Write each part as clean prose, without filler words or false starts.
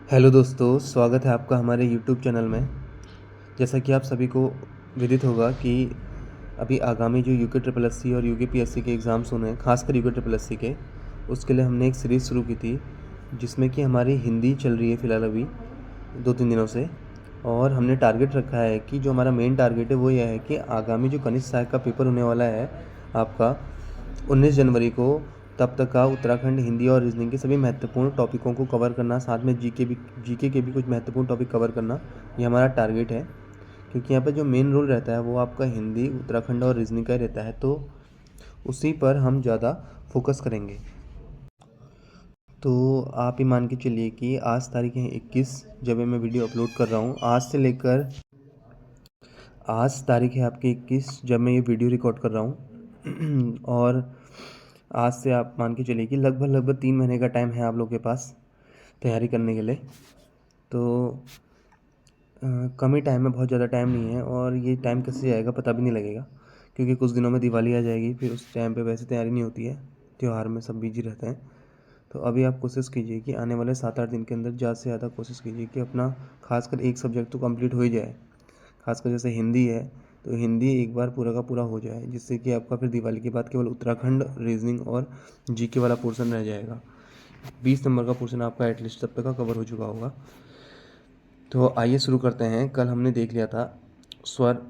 Hello दोस्तों, स्वागत है आपका हमारे यूट्यूब चैनल में। जैसा कि आप सभी को विदित होगा कि अभी आगामी जो यूके ट्रिपल एससी और यूके पीएससी के एग्ज़ाम्स होने हैं, खासकर यूके ट्रिपल एससी के, उसके लिए हमने एक सीरीज़ शुरू की थी जिसमें कि हमारी हिंदी चल रही है फ़िलहाल अभी 2-3 दिनों से। और हमने टारगेट रखा है कि जो हमारा मेन टारगेट है वो यह है कि आगामी जो कनिष्ठ सहायक का पेपर होने वाला है आपका 19 जनवरी को, तब तक का उत्तराखंड हिंदी और रीजनिंग के सभी महत्वपूर्ण टॉपिकों को कवर करना, साथ में जीके के भी कुछ महत्वपूर्ण टॉपिक कवर करना, ये हमारा टारगेट है। क्योंकि यहाँ पे जो मेन रोल रहता है वो आपका हिंदी, उत्तराखंड और रीजनिंग का ही रहता है, तो उसी पर हम ज़्यादा फोकस करेंगे। तो आप ही मान के चलिए कि आज तारीख है 21, जब मैं वीडियो अपलोड कर रहा हूँ। आज तारीख है आपकी 21 जब मैं ये वीडियो रिकॉर्ड कर रहा हूँ और आज से आप मान के चलिए कि लगभग 3 महीने का टाइम है आप लोग के पास तैयारी करने के लिए। तो कम ही टाइम है, बहुत ज़्यादा टाइम नहीं है, और ये टाइम कैसे जाएगा पता भी नहीं लगेगा, क्योंकि कुछ दिनों में दिवाली आ जाएगी। फिर उस टाइम पे वैसे तैयारी नहीं होती है, त्यौहार में सब बिजी रहते हैं। तो अभी आप कोशिश कीजिए कि आने वाले 7-8 दिन के अंदर ज़्यादा से ज़्यादा कोशिश कीजिए कि अपना खासकर एक सब्जेक्ट तो कंप्लीट हो ही जाए। खासकर जैसे हिंदी है, तो हिंदी एक बार पूरा का पूरा हो जाए, जिससे कि आपका फिर दिवाली के बाद केवल उत्तराखंड, रीजनिंग और जीके वाला पोर्शन रह जाएगा। 20 नंबर का पोर्शन आपका एटलीस्ट तब तक का कवर हो चुका होगा। तो आइए शुरू करते हैं। कल हमने देख लिया था स्वर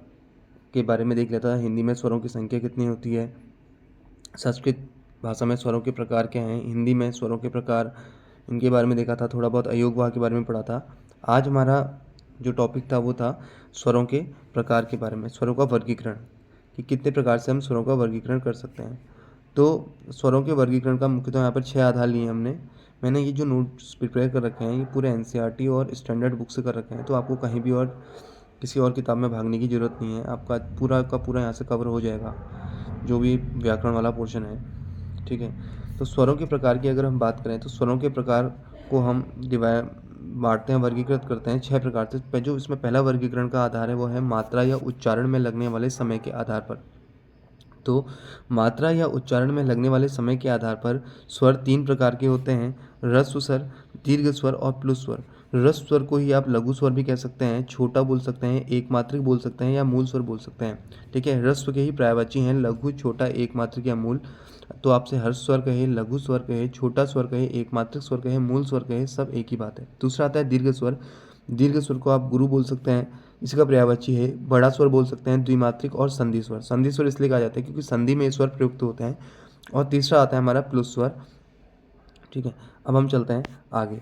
के बारे में, देख लिया था हिंदी में स्वरों की संख्या कितनी होती है, संस्कृत भाषा में स्वरों के प्रकार क्या हैं, हिंदी में स्वरों के प्रकार, इनके बारे में देखा था। थोड़ा बहुत अयोगवाह के बारे में पढ़ा था। आज हमारा जो टॉपिक था वो था स्वरों के प्रकार के बारे में, स्वरों का वर्गीकरण, कि कितने प्रकार से हम स्वरों का वर्गीकरण कर सकते हैं। तो स्वरों के वर्गीकरण का मुख्यतः यहाँ पर 6 आधार लिए हमने। मैंने ये जो नोट्स प्रिपेयर कर रखे हैं ये पूरे एनसीईआरटी और स्टैंडर्ड बुक से कर रखे हैं, तो आपको कहीं भी और किसी और किताब में भागने की ज़रूरत नहीं है। आपका पूरा का पूरा यहाँ से कवर हो जाएगा, जो भी व्याकरण वाला पोर्शन है। ठीक है। तो स्वरों के प्रकार की अगर हम बात करें तो स्वरों के प्रकार को हम बांटते हैं, वर्गीकृत करते हैं 6 प्रकार से। जो इसमें पहला वर्गीकरण का आधार है वो है मात्रा या उच्चारण में लगने वाले समय के आधार पर। तो मात्रा या उच्चारण में लगने वाले समय के आधार पर स्वर 3 प्रकार के होते हैं: ह्रस्व स्वर, दीर्घ स्वर और प्लुत स्वर। ह्रस्व स्वर को ही आप लघु स्वर भी कह सकते हैं, छोटा बोल सकते हैं, एकमात्रिक बोल सकते हैं या मूल स्वर बोल सकते हैं। ठीक है। ह्रस्व के ही पर्यायवाची हैं लघु, छोटा, एकमात्रिक या मूल। तो आपसे ह्रस्व स्वर कहे, लघु स्वर कहे, छोटा स्वर कहे, एकमात्रिक स्वर कहे, मूल स्वर कहे, सब एक ही बात है। दूसरा आता है दीर्घ स्वर। दीर्घ स्वर को आप गुरु बोल सकते हैं, इसका पर्यायवाची है बड़ा स्वर बोल सकते हैं, द्विमात्रिक और संधि स्वर। संधि स्वर इसलिए कहा जाता है क्योंकि संधि में स्वर प्रयुक्त होते हैं। और तीसरा आता है हमारा प्लुत स्वर। ठीक है। अब हम चलते हैं आगे।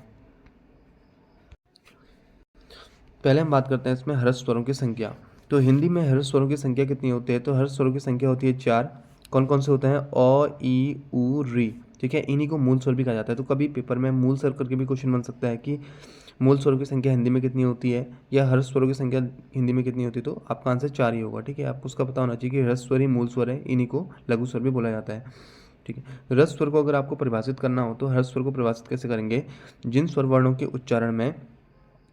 पहले हम बात करते हैं इसमें ह्रस्व स्वरों की संख्या। तो हिंदी में ह्रस्व स्वरों की संख्या कितनी होती है? तो ह्रस्व स्वरों की संख्या होती है 4। कौन कौन से होते हैं? अ, ई, उ, री। ठीक है। इन्हीं को मूल स्वर भी कहा जाता है। तो कभी पेपर में मूल स्वर करके भी क्वेश्चन बन सकता है कि मूल स्वरों की संख्या हिंदी में कितनी होती है, या ह्रस्व स्वरों की संख्या हिंदी में कितनी होती है। तो आपका आंसर 4 ही होगा। ठीक है। आपको उसका पता होना चाहिए कि ह्रस्व स्वर ही मूल स्वर है, इन्हीं को लघु स्वर भी बोला जाता है। ठीक है। ह्रस्व स्वर को अगर आपको परिभाषित करना हो तो ह्रस्व स्वर को परिभाषित कैसे करेंगे? जिन स्वर वर्णों के उच्चारण में,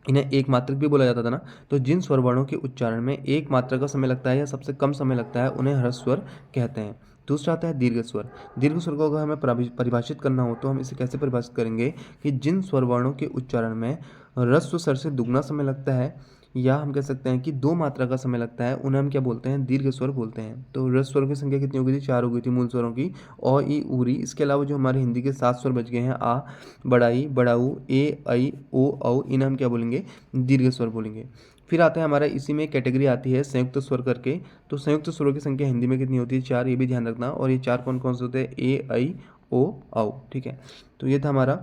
इन्हें एक मात्रक भी बोला जाता था ना, तो जिन स्वर वर्णों के उच्चारण में एक मात्रा का समय लगता है या सबसे कम समय लगता है उन्हें ह्रस्व स्वर कहते हैं। दूसरा आता है दीर्घ स्वर। दीर्घ स्वर को अगर हमें परिभाषित करना हो तो हम इसे कैसे परिभाषित करेंगे कि जिन स्वर वर्णों के उच्चारण में ह्रस्व स्वर से दुगना समय लगता है, या हम कह सकते हैं कि 2 मात्रा का समय लगता है, उन्हें हम क्या बोलते हैं? दीर्घ स्वर बोलते हैं। तो ह्रस्व स्वरों की संख्या कितनी हो गई थी? 4 हो गई थी मूल स्वरों की, अ, ई, उ, री। इसके अलावा जो हमारे हिंदी के 7 स्वर बच गए हैं, आ, बड़ा ई, बड़ा ऊ, ए, ऐ, ओ, औ, इन्हें हम क्या बोलेंगे? दीर्घ स्वर बोलेंगे। फिर आता है हमारा, इसी में कैटेगरी आती है संयुक्त स्वर करके। तो संयुक्त स्वरों की संख्या हिंदी में कितनी होती है? 4, ये भी ध्यान रखना। और ये 4 कौन कौन से होते हैं? ए, ऐ, ओ, औ। ठीक है। तो ये था हमारा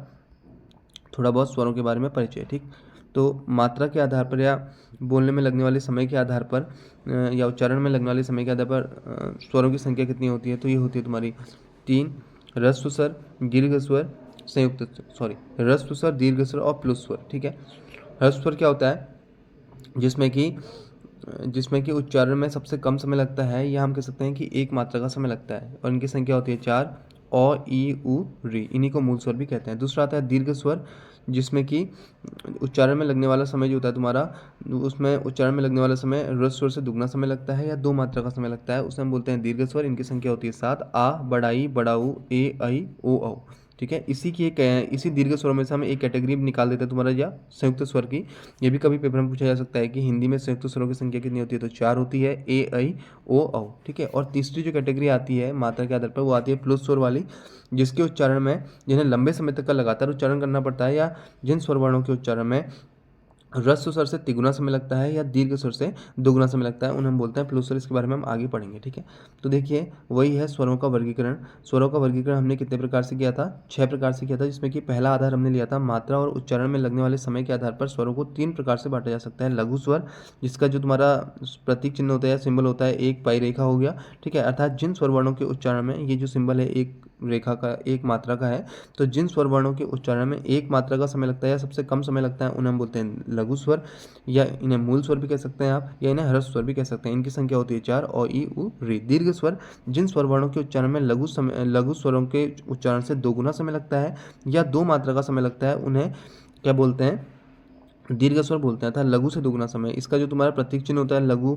थोड़ा बहुत स्वरों के बारे में परिचय। ठीक। तो मात्रा के आधार पर या बोलने में लगने वाले समय के आधार पर या उच्चारण में लगने वाले समय के आधार पर स्वरों की संख्या कितनी होती है? तो ये होती है तुम्हारी 3: ह्रस्व स्वर, दीर्घ स्वर, ह्रस्व स्वर, दीर्घ स्वर और प्लुत स्वर। ठीक है। ह्रस्व स्वर क्या होता है? जिसमें कि उच्चारण में सबसे कम समय लगता है, या हम कह सकते हैं कि एक मात्रा का समय लगता है, और इनकी संख्या होती है 4: अ, ई, उ, री। इन्हीं को मूल स्वर भी कहते हैं। दूसरा आता है दीर्घ स्वर, जिसमें कि उच्चारण में लगने वाला समय जो होता है तुम्हारा, उसमें उच्चारण में लगने वाला समय ह्रस्व स्वर से दुगना समय लगता है या 2 मात्रा का समय लगता है, उसे हम बोलते हैं दीर्घ स्वर। इनकी संख्या होती है 7: आ, बड़ा ई, बड़ा ऊ, ए, ऐ, ओ, औ। ठीक है। इसी दीर्घ स्वरों में से हम एक कैटेगरी निकाल देते हैं तुम्हारा या संयुक्त स्वर की। ये भी कभी पेपर में पूछा जा सकता है कि हिंदी में संयुक्त स्वरों की संख्या कितनी होती है, तो 4 होती है, ए ऐ ओ औ, ठीक है। और तीसरी जो कैटेगरी आती है मात्रा के आधार पर, वो आती है प्लस स्वर वाली, जिसके उच्चारण में जिन्हें लंबे समय तक का लगातार उच्चारण करना पड़ता है, या जिन स्वर वर्णों के उच्चारण में ह्रस्व स्वर से तिगुना समय लगता है या दीर्घ स्वर से दुगुना समय लगता है, उन्हें हम बोलते हैं प्लस स्वर। इसके बारे में हम आगे पढ़ेंगे, ठीक है। तो देखिए वही है स्वरों का वर्गीकरण। स्वरों का वर्गीकरण हमने कितने प्रकार से किया था, 6 प्रकार से किया था, जिसमें कि पहला आधार हमने लिया था मात्रा और उच्चारण में लगने वाले समय के आधार पर स्वरों को 3 प्रकार से बांटा जा सकता है। लघु स्वर, जिसका जो तुम्हारा प्रतीक चिन्ह होता है या सिंबल होता है, एक पाई रेखा हो गया, ठीक है, अर्थात जिन स्वर वर्णों के उच्चारण में ये जो सिंबल है एक रेखा का, एक मात्रा का है, तो जिन स्वर वर्णों के उच्चारण में एक मात्रा का समय लगता है या सबसे कम समय लगता है, उन्हें हम बोलते हैं लघु स्वर, या इन्हें मूल स्वर भी कह सकते हैं आप, या इन्हें ह्रस्व स्वर भी कह सकते हैं। इनकी संख्या होती है 4, औ ई उ री। दीर्घ स्वर, जिन स्वर वर्णों के उच्चारण में लघु स्वरों के उच्चारण से 2 गुना समय लगता है या 2 मात्रा का समय लगता है, उन्हें क्या बोलते हैं, दीर्घ स्वर बोलते हैं। था लघु से दुगुना समय, इसका जो तुम्हारा प्रतीक चिन्ह होता है लघु,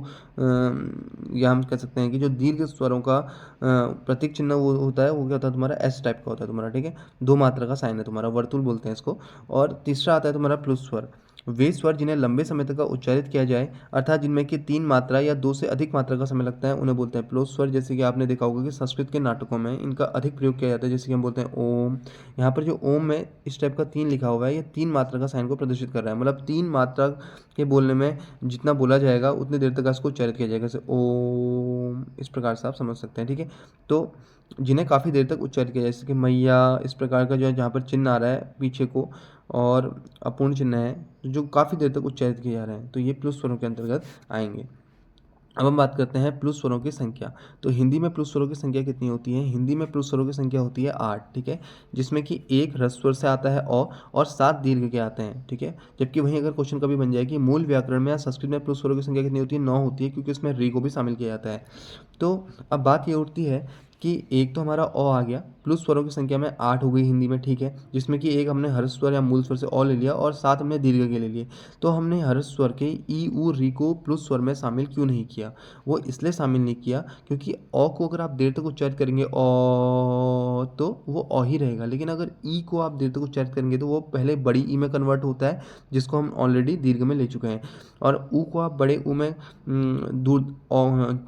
या हम कह सकते हैं कि जो दीर्घ स्वरों का प्रतीक चिन्ह वो होता है, वो क्या होता है तुम्हारा, एस टाइप का होता है तुम्हारा, ठीक है। 2 मात्रा का साइन है तुम्हारा, वर्तुल बोलते हैं इसको। और तीसरा आता है तुम्हारा प्लस स्वर। वे स्वर जिन्हें लंबे समय तक उच्चारित किया जाए, अर्थात जिनमें कि 3 मात्रा या 2 से अधिक मात्रा का समय लगता है, उन्हें बोलते हैं प्लस स्वर। जैसे कि आपने देखा होगा कि संस्कृत के नाटकों में इनका अधिक प्रयोग किया जाता है, जैसे कि हम बोलते हैं ओम। यहाँ पर जो ओम में इस टाइप का 3 लिखा हुआ है, ये 3 मात्रा का साइन को प्रदर्शित कर रहा है, मतलब 3 मात्रा के बोलने में जितना बोला जाएगा उतनी देर तक इसको उच्चारित किया जाएगा, जैसे ओम, इस प्रकार से आप समझ सकते हैं, ठीक है। तो जिन्हें काफ़ी देर तक उच्चारित किया जाए, जैसे कि मैया, इस प्रकार का जो है, जहाँ पर चिन्ह आ रहा है पीछे को और अपूर्ण चिन्ह है, जो काफ़ी देर तक उच्चारित किए जा रहे हैं, तो ये प्लस स्वरों के अंतर्गत आएंगे। अब हम बात करते हैं प्लस स्वरों की संख्या। तो हिंदी में प्लस स्वरों की संख्या कितनी होती है, हिंदी में प्लस स्वरों की संख्या होती है 8, ठीक है, जिसमें कि 1 ह्रस्व स्वर से आता है औ, और 7 दीर्घ के आते हैं, ठीक है। जबकि वहीं अगर क्वेश्चन कभी बन जाए कि मूल व्याकरण में या संस्कृत में प्लस स्वरों की संख्या कितनी होती है, 9 होती है, क्योंकि इसमें री को भी शामिल किया जाता है। तो अब बात ये उठती है कि एक तो हमारा अ आ गया, प्लस स्वरों की संख्या में 8 हो गई हिंदी में, ठीक है, जिसमें कि एक हमने ह्रस्व स्वर या मूल स्वर से अ ले लिया और 7 हमने दीर्घ के ले लिए। तो हमने ह्रस्व स्वर के ई उ री को प्लस स्वर में शामिल क्यों नहीं किया, वो इसलिए शामिल नहीं किया क्योंकि अ को अगर आप देर तक उच्चारित करेंगे तो वो अ ही रहेगा, लेकिन अगर ई को आप देर तक उच्चारित करेंगे तो वो पहले बड़ी ई में कन्वर्ट होता है, जिसको हम ऑलरेडी दीर्घ में ले चुके हैं। और ऊ को आप बड़े ऊ में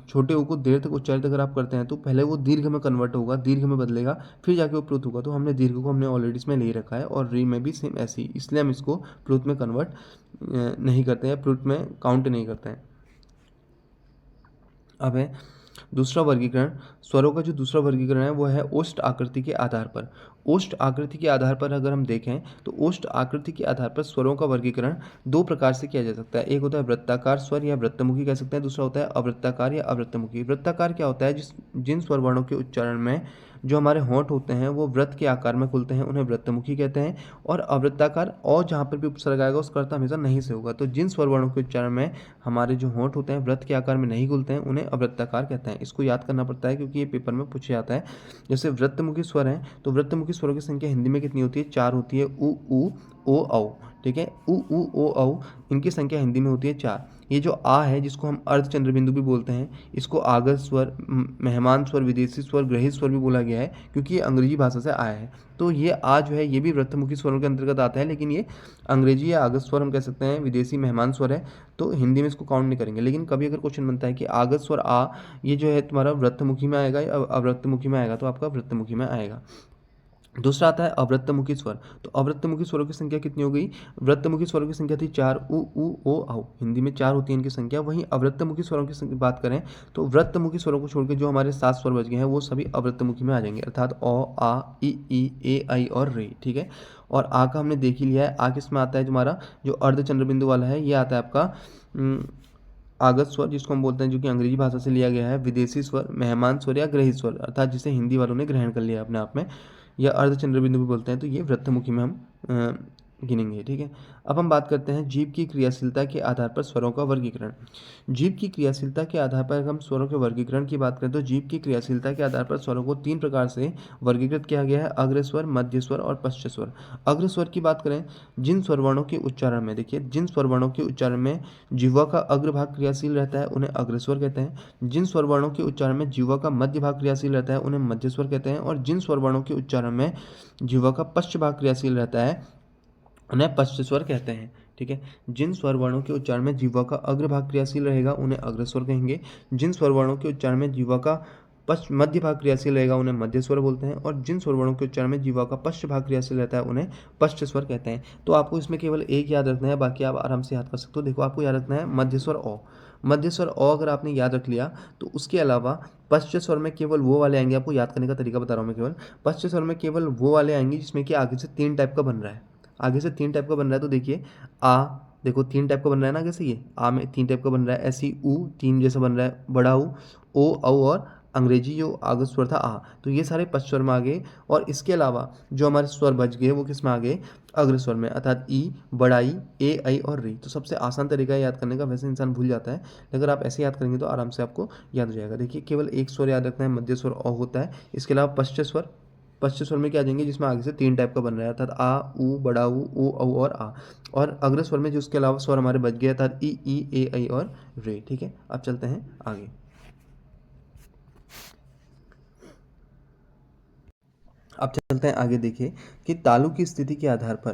छोटे ऊ को देर तक उच्चारित अगर आप करते हैं तो पहले वो दीर्घ में कन्वर्ट होगा, दीर्घ में बदलेगा, फिर जाके वो प्लुत होगा। तो हमने दीर्घ को हमने ऑलरेडी इसमें ले रखा है, और री में भी सेम ऐसे ही, इसलिए हम इसको प्लुत में कन्वर्ट नहीं करते हैं, प्लुत में काउंट नहीं करते हैं। अब है दूसरा वर्गीकरण। स्वरों का जो दूसरा वर्गीकरण है वो है ओष्ठ आकृति के आधार पर। ओष्ठ आकृति के आधार पर अगर हम देखें तो ओष्ठ आकृति के आधार पर स्वरों का वर्गीकरण 2 प्रकार से किया जा सकता है। एक होता है वृत्ताकार स्वर या वृत्तमुखी कह सकते हैं, दूसरा होता है अवृत्ताकार या अवृत्तमुखी। वृत्ताकार क्या होता है, जिन स्वर वर्णों के उच्चारण में जो हमारे होंठ होते हैं वो वृत्त के आकार में खुलते हैं, उन्हें वृत्तमुखी कहते हैं। और अवृत्ताकार, और जहाँ पर भी उपसर्ग आएगा उसका अर्थ हमेशा नहीं से होगा। तो जिन स्वर वर्णों के उच्चारण में हमारे जो होंठ होते हैं वृत्त के आकार में नहीं खुलते हैं, उन्हें अवृत्ताकार कहते हैं। इसको याद करना पड़ता है क्योंकि ये पेपर में पूछा जाता है। जैसे वृत्तमुखी स्वर हैं, तो वृत्तमुखी स्वरों की संख्या हिंदी में कितनी होती है, 4 होती है, उ ऊ ओ औ, ठीक है, उ ऊ ओ औ, इनकी संख्या हिंदी में होती है 4। ये जो आ है, जिसको हम अर्धचंद्र बिंदु भी बोलते हैं, इसको आगत स्वर, मेहमान स्वर, विदेशी स्वर, ग्रहित स्वर भी बोला गया है, क्योंकि ये अंग्रेजी भाषा से आया है। तो ये आ जो है ये भी वृत्तमुखी स्वरों के अंतर्गत आता है, लेकिन ये अंग्रेजी या आगत स्वर हम कह सकते हैं, विदेशी मेहमान स्वर है, तो हिंदी में इसको काउंट नहीं करेंगे। लेकिन कभी अगर क्वेश्चन बनता है कि आगत स्वर आ, ये जो है तुम्हारा वृत्तमुखी में आएगा या अवृत्तमुखी में आएगा, तो आपका वृत्तमुखी में आएगा। दूसरा आता है अवृत्तमुखी स्वर। तो अवृत्तमुखी स्वरों की संख्या कितनी हो गई, वृत्तमुखी स्वरों की संख्या थी 4, उ ऊ ओ औ, हिंदी में 4 होती है इनकी संख्या। वहीं अवृत्तमुखी स्वरों की बात करें तो वृत्तमुखी स्वरों को छोड़कर जो हमारे 7 स्वर बच गए हैं वो सभी अवृत्तमुखी में आ जाएंगे, अर्थात अ, आ, ई, ए, ऐ और रे, ठीक है। और आ का हमने देख ही लिया है, आ किस में आता है, हमारा जो अर्धचंद्र बिंदु वाला है ये आता है आपका आगत स्वर, जिसको हम बोलते हैं, जो कि अंग्रेजी भाषा से लिया गया है, विदेशी स्वर, मेहमान स्वर या ग्रहित स्वर, अर्थात जिसे हिंदी वालों ने ग्रहण कर लिया अपने आप में, या अर्धचंद्र बिंदु भी बोलते हैं। तो ये वृत्तमुखी में हम गिनेंगे, ठीक है। अब हम बात करते हैं जीभ की क्रियाशीलता के आधार पर स्वरों का वर्गीकरण। जीभ की क्रियाशीलता के आधार पर अगर हम स्वरों के वर्गीकरण की बात करें तो जीभ की क्रियाशीलता के आधार पर स्वरों को 3 प्रकार से वर्गीकृत किया गया है: अग्र स्वर, मध्य स्वर और पश्च स्वर। अग्र स्वर की बात करें, जिन स्वर वर्णों के उच्चारण में, देखिए, जिन स्वर वर्णों के उच्चारण में जिह्वा का अग्र भाग क्रियाशील रहता है उन्हें अग्र स्वर कहते हैं। जिन स्वर वर्णों के उच्चारण में जिह्वा का मध्य भाग क्रियाशील रहता है उन्हें मध्य स्वर कहते हैं। और जिन स्वर वर्णों के उच्चारण में जिह्वा का पश्च भाग क्रियाशील रहता है उन्हें पश्च स्वर कहते हैं, ठीक है। जिन स्वर वर्णों के उच्चारण में जिह्वा का अग्र भाग क्रियाशील रहेगा उन्हें अग्र स्वर कहेंगे। जिन स्वर वर्णों के उच्चारण में जिह्वा का मध्य भाग क्रियाशील रहेगा उन्हें मध्य स्वर बोलते हैं। और जिन स्वर वर्णों के उच्चारण में जिह्वा का पश्च भाग क्रियाशील रहता है उन्हें पश्च स्वर कहते हैं। तो आपको इसमें केवल एक याद रखना है, बाकी आप आराम से याद कर सकते हो। देखो, आपको याद रखना है मध्य स्वर अ। मध्य स्वर अ अगर आपने याद रख लिया तो उसके अलावा पश्च स्वर में केवल वो वाले आएंगे, आपको याद करने का तरीका बता रहा हूँ मैं केवल। पश्च स्वर में केवल वो वाले आएंगे जिसमें कि आगे से 3 टाइप का बन रहा है। आगे से 3 टाइप का बन रहा है, तो देखिए, आ, देखो 3 टाइप का बन रहा है ना, आगे से ये आ में 3 टाइप का बन रहा है, ऐसी ऊ 3 जैसा बन रहा है, बड़ा ऊ, ओ, औ और अंग्रेजी जो आगे स्वर था आ। तो ये सारे पश्च स्वर में आ गए। और इसके अलावा जो हमारे स्वर बच गए वो किस में आ गए? अग्र स्वर में, अर्थात ई, बड़ा ई, ए, ऐ और री। तो सबसे आसान तरीका है याद करने का, वैसे इंसान भूल जाता है, अगर आप ऐसे याद करेंगे तो आराम से आपको याद हो जाएगा। देखिए, केवल एक स्वर याद रखना है, मध्य स्वर अ होता है। इसके अलावा पश्च स्वर, पश्च स्वर में क्या आ जाएंगे जिसमें आगे से 3 टाइप का बन रहा है, अर्थात आ, ऊ, बड़ा ऊ, ओ, औ और आ। और अग्र स्वर में जो उसके अलावा स्वर हमारे बच गए, अर्थात ई, ए, ऐ और रे, ठीक है। अब चलते हैं आगे। अब चलते हैं आगे। देखिए कि तालु की स्थिति के आधार पर,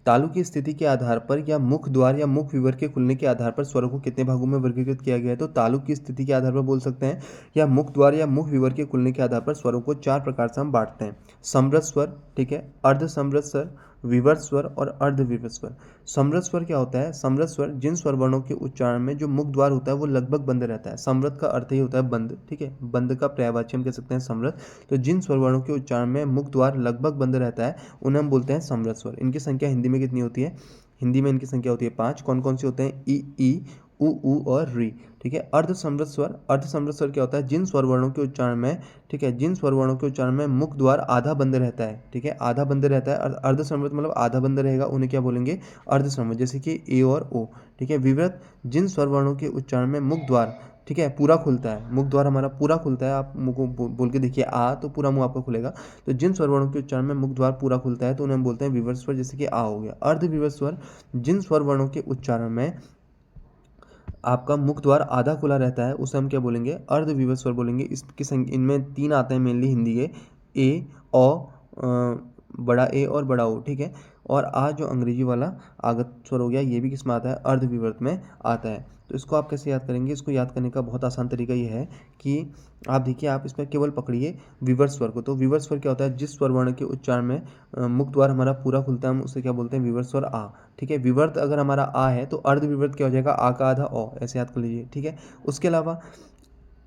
तालु की स्थिति के आधार पर या मुख द्वार या मुख विवर के खुलने के आधार पर स्वरों को कितने भागों में वर्गीकृत किया गया है? तो तालु की स्थिति के आधार पर बोल सकते हैं, या मुख द्वार या मुख विवर के खुलने के आधार पर स्वरों को 4 प्रकार से हम बांटते हैं: समृद्ध स्वर, ठीक है, अर्ध समृद्ध स्वर, विवर्त स्वर और अर्ध विवर्त स्वर। समृद्ध स्वर क्या होता है? समृद्ध स्वर जिन स्वर वर्णों के उच्चारण में जो मुख द्वार होता है वो लगभग बंद रहता है। समृद्ध का अर्थ ही होता है बंद, ठीक है, बंद का पर्यायवाची हम कह सकते हैं समृद्ध। तो जिन स्वर वर्णों के उच्चारण में मुख द्वार लगभग बंद रहता है उन्हें हम बोलते हैं समृद्ध स्वर। इनकी संख्या हिंदी में कितनी होती है? हिंदी में इनकी संख्या होती है 5। कौन कौन से होते हैं? ई, ऊ और री, ठीक है। अर्ध समृद्ध स्वर, अर्ध समृद्ध स्वर क्या होता है? जिन स्वर वर्णों के उच्चारण में, ठीक है, जिन स्वर वर्णों के उच्चारण में मुख द्वार आधा बंद रहता है, ठीक है, आधा बंद रहता है। अर्ध समृद्ध मतलब आधा बंद रहेगा, उन्हें क्या बोलेंगे? अर्ध समृद्ध, जैसे कि ए और ओ, ठीक है। विवृत, जिन स्वर वर्णों के उच्चारण में मुख द्वार, ठीक है, पूरा खुलता है, मुख द्वार हमारा पूरा खुलता है। आप मुंह को बोल के देखिए आ, तो पूरा मुंह आपका खुलेगा। तो जिन स्वर वर्णों के उच्चारण में मुख द्वार पूरा खुलता है तो उन्हें हम बोलते हैं विवर्त स्वर, जैसे कि आ हो गया। अर्ध विवर्त स्वर, जिन स्वर वर्णों के उच्चारण में आपका मुख द्वार आधा खुला रहता है उसे हम क्या बोलेंगे? अर्ध विवर्त स्वर बोलेंगे। इनमें 3 आते हैं मेनली हिंदी के: ए, बड़ा ए और बड़ा ओ, ठीक है। और आ जो अंग्रेजी वाला आगत स्वर हो गया, ये भी किस में आता है? अर्ध विवर्त में आता है। तो इसको आप कैसे याद करेंगे? इसको याद करने का बहुत आसान तरीका ये है कि आप देखिए, आप इसमें केवल पकड़िए विवर्त स्वर को। तो विवर्त स्वर क्या होता है? जिस स्वर वर्ण के उच्चारण में मुख द्वार हमारा पूरा खुलता है हम उसे क्या बोलते हैं? विवर्त स्वर आ, ठीक है। विवर्त अगर हमारा आ है तो अर्ध विवर्त क्या हो जाएगा? आ का आधा ओ, ऐसे याद कर लीजिए, ठीक है। उसके अलावा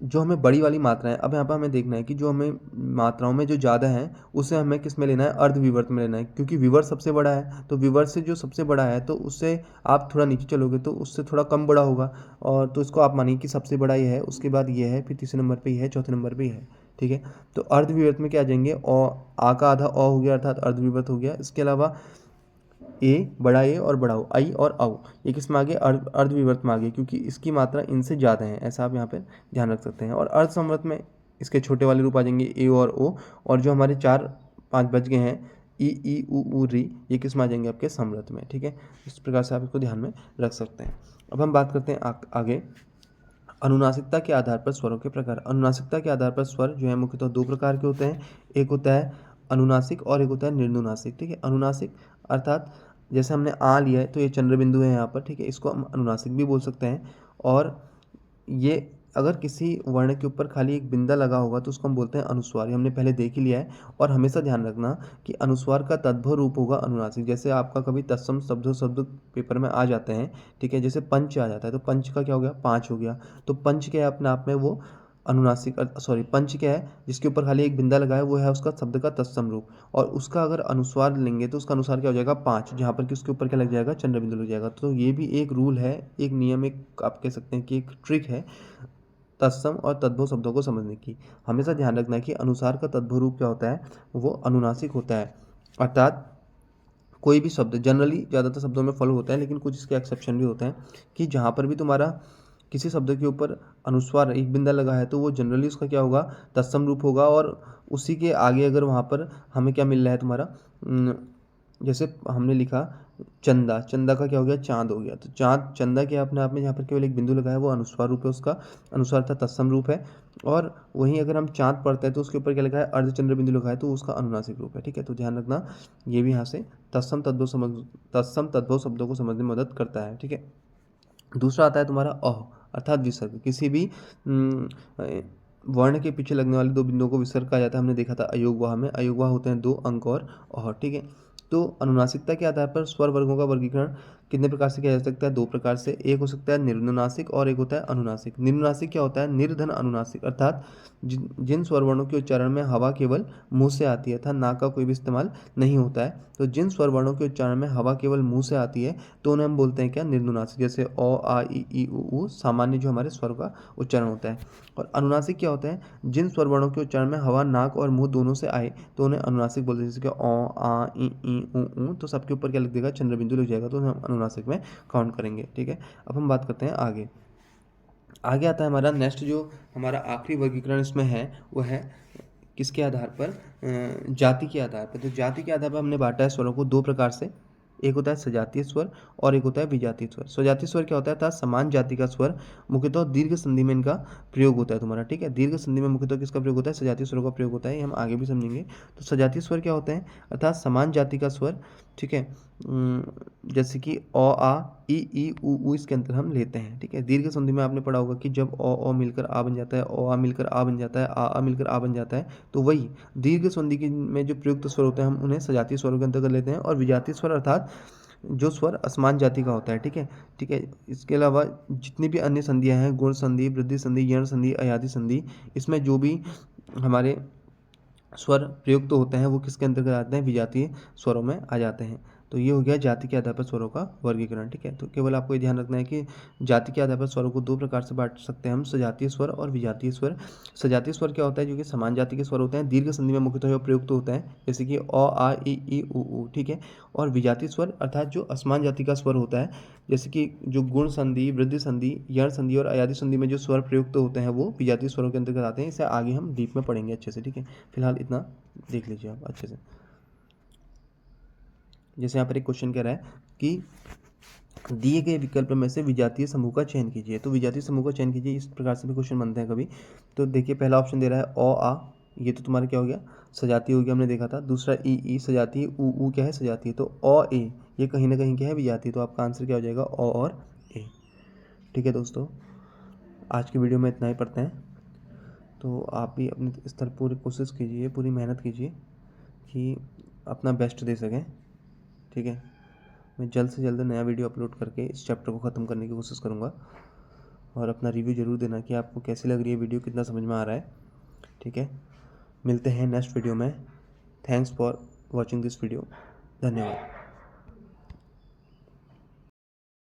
जो हमें बड़ी वाली मात्राएं, अब यहाँ पर हमें देखना है कि जो हमें मात्राओं में जो ज़्यादा है उसे हमें किस में लेना है? अर्ध विवर्त में लेना है, क्योंकि विवर्त सबसे बड़ा है। तो विवर्त से जो सबसे बड़ा है तो उससे आप थोड़ा नीचे चलोगे तो उससे थोड़ा कम बड़ा होगा, और तो इसको आप मानिए कि सबसे बड़ा ये है, उसके बाद ये है, फिर तीसरे नंबर पे ये है, चौथे नंबर पे ये है, ठीक है। तो अर्ध विवर्त में क्या आ जाएंगे? आ का आधा ओ हो गया, अर्थात अर्ध विवर्त हो गया। इसके अलावा ए, बड़ा ए और बड़ा ओ, आई और औ, ये किस में आ गए? अर्ध विवर्त में आ गए, क्योंकि इसकी मात्रा इनसे ज़्यादा है, ऐसा आप यहाँ पे ध्यान रख सकते हैं। और अर्ध समवर्त में इसके छोटे वाले रूप आ जाएंगे ए और ओ, और जो हमारे 4-5 बच गए हैं ई, ऊ, री, ये किस में आ जाएंगे? आपके समवर्त में, ठीक है। इस प्रकार से आप इसको ध्यान में रख सकते हैं। अब हम बात करते हैं आगे अनुनासिकता के आधार पर स्वरों के प्रकार। अनुनासिकता के आधार पर स्वर जो है मुख्यतः 2 प्रकार के होते हैं, एक होता है अनुनासिक और एक होता है निर्नुनासिक, ठीक है। अनुनासिक अर्थात जैसे हमने आ लिया है तो ये चंद्र बिंदु है यहाँ पर, ठीक है, इसको हम अनुनासिक भी बोल सकते हैं। और ये अगर किसी वर्ण के ऊपर खाली एक बिंदा लगा होगा तो उसको हम बोलते हैं अनुस्वार, ये हमने पहले देख ही लिया है। और हमेशा ध्यान रखना कि अनुस्वार का तद्भव रूप होगा अनुनासिक। जैसे आपका कभी तत्सम शब्द पेपर में आ जाते हैं, ठीक है, जैसे पंच आ जाता है तो पंच का क्या हो गया? 5 हो गया। तो पंच क्या है अपने आप में? वो अनुनासिक, सॉरी, पंच क्या है? जिसके ऊपर खाली एक बिंदा लगा है वो है उसका शब्द का तत्सम रूप, और उसका अगर अनुस्वार लेंगे तो उसका अनुसार क्या हो जाएगा? 5, जहाँ पर कि उसके ऊपर क्या लग जाएगा? चंद्र बिंदु लग जाएगा। तो ये भी एक रूल है, एक नियम, एक आप कह सकते हैं कि एक ट्रिक है तत्सम और तद्भव शब्दों को समझने की। हमेशा ध्यान रखना है कि अनुसार का तद्भव रूप क्या होता है? वो अनुनासिक होता है, अर्थात कोई भी शब्द जनरली ज़्यादातर शब्दों में फॉलो होता है, लेकिन कुछ इसके एक्सेप्शन भी होते हैं कि जहाँ पर भी तुम्हारा किसी शब्द के ऊपर अनुस्वार एक बिंदा लगा है तो वो जनरली उसका क्या होगा, तत्सम रूप होगा। और उसी के आगे अगर वहाँ पर हमें क्या मिल रहा है तुम्हारा, जैसे हमने लिखा चंदा, चंदा का क्या हो गया, चांद हो गया। तो चांद चंदा क्या अपने आप में यहाँ पर केवल एक बिंदु लगा है, वो अनुस्वार रूप है, उसका अनुस्वार था तत्सम रूप है। और वहीं अगर हम चांद पढ़ते हैं तो उसके ऊपर क्या लिखा है, अर्धचंद्र बिंदु लिखा है, तो उसका अनुनासिक रूप है। ठीक है, तो ध्यान रखना, ये भी यहाँ से तत्सम तद्भव शब्दों को समझने में मदद करता है। ठीक है, दूसरा आता है तुम्हारा अह अर्थात विसर्ग। किसी भी वर्ण के पीछे लगने वाले दो बिंदुओं को विसर्ग कहा जाता है। हमने देखा था अयोगवाह में, अयोगवाह होते हैं 2 अंक और अह। ठीक है, तो अनुनासिकता के आधार पर स्वर वर्गों का वर्गीकरण कितने प्रकार से किया जा सकता है, 2 प्रकार से। एक हो सकता है निर्नुनासिक और एक होता है अनुनासिक। निर्नुनासिक क्या होता है, निर्धन अनुनासिक, अर्थात जिन स्वर वर्णों के उच्चारण में हवा केवल मुंह से आती है तथा नाक का कोई भी इस्तेमाल नहीं होता है। तो जिन स्वर वर्णों के उच्चारण में हवा केवल मुंह से आती है तो उन्हें हम बोलते हैं क्या, निर्नुनासिक। जैसे अ आ इ उ सामान्य जो हमारे स्वर का उच्चारण होता है। और अनुनासिक क्या होता है, जिन स्वर वर्णों के उच्चारण में हवा नाक और मुंह दोनों से आए तो उन्हें अनुनासिक बोलते हैं। जैसे कि अ आ इ उ तो सबके ऊपर क्या लिख देगा, चंद्र बिंदु लिख जाएगा, तो हम अनुनासिक में काउंट करेंगे। ठीक है, अब हम बात करते हैं आगे। आगे आता है हमारा नेक्स्ट, जो हमारा आखिरी वर्गीकरण इसमें है वो है किसके आधार पर, जाति के आधार पर। तो जाति के आधार पर हमने बांटा है स्वरों को 2 प्रकार से। एक होता है सजातीय स्वर और एक होता है विजातीय स्वर। सजातीय स्वर क्या होता है, अर्थात समान जाति का स्वर, मुख्यतः दीर्घ संधि में इनका प्रयोग होता है तुम्हारा। ठीक है, दीर्घ संधि में मुख्यतः किसका प्रयोग होता है, सजातीय स्वरों का प्रयोग होता है। ये हम आगे भी समझेंगे। तो सजातीय स्वर क्या होते हैं, अर्थात समान जाति का स्वर। ठीक है, जैसे कि अ आ इ उ इसके अंदर हम लेते हैं। ठीक है, दीर्घ संधि में आपने पढ़ा होगा कि जब अ मिलकर आ बन जाता है, आ मिलकर आ बन जाता है, आ मिलकर आ बन जाता है, तो वही दीर्घ संधि की में जो प्रयुक्त स्वर होते हैं हम उन्हें सजातीय स्वरों के अंतर्गत लेते हैं। और विजातीय स्वर अर्थात जो स्वर असमान जाति का होता है। ठीक है, ठीक है, इसके अलावा जितनी भी अन्य संधियां हैं, गुण संधि, वृद्धि संधि, यण संधि, अयादि संधि, इसमें जो भी हमारे स्वर प्रयुक्त होते हैं वो किसके अंतर्गत आते हैं, विजातीय स्वरों में आ जाते हैं। तो ये हो गया जाति के आधार पर स्वरों का वर्गीकरण। ठीक है, तो केवल आपको ये ध्यान रखना है कि जाति के आधार पर स्वरों को 2 प्रकार से बांट सकते हैं हम, सजातीय स्वर और विजातीय स्वर। सजातीय स्वर क्या होता है, जो कि समान जाति के स्वर होते हैं, दीर्घ संधि में मुख्यतः प्रयुक्त होते हैं, जैसे कि अ आ इ उ। ठीक है, और विजातीय स्वर अर्थात जो असमान जाति का स्वर होता है, जैसे कि जो गुण संधि, वृद्धि संधि, यण संधि और अयादि संधि में जो स्वर प्रयुक्त होते हैं वो विजातीय स्वरों के अंतर्गत आते हैं। इसे आगे हम डीप में पढ़ेंगे अच्छे से। ठीक है, फिलहाल इतना देख लीजिए आप अच्छे से। जैसे यहाँ पर एक क्वेश्चन कह रहा है कि दिए गए विकल्प में से विजातीय समूह का चयन कीजिए। तो विजातीय समूह का चयन कीजिए, इस प्रकार से भी क्वेश्चन बनते हैं कभी। तो देखिए, पहला ऑप्शन दे रहा है अ आ, ये तो तुम्हारा क्या हो गया, सजातीय हो गया, हमने देखा था। दूसरा ई सजातीय, उ क्या है, सजातीय। तो अ ए ये कहीं ना कहीं क्या है, विजातीय। तो आपका आंसर क्या हो जाएगा, अ और ए। ठीक है दोस्तों, आज की वीडियो में इतना ही पढ़ते हैं। तो आप भी अपनी स्तर पूरी कोशिश कीजिए, पूरी मेहनत कीजिए कि अपना बेस्ट दे सकें। ठीक है, मैं जल्द से जल्द नया वीडियो अपलोड करके इस चैप्टर को ख़त्म करने की कोशिश करूँगा। और अपना रिव्यू ज़रूर देना कि आपको कैसी लग रही है वीडियो, कितना समझ में आ रहा है। ठीक है, मिलते हैं नेक्स्ट वीडियो में। Thanks for watching this video. धन्यवाद।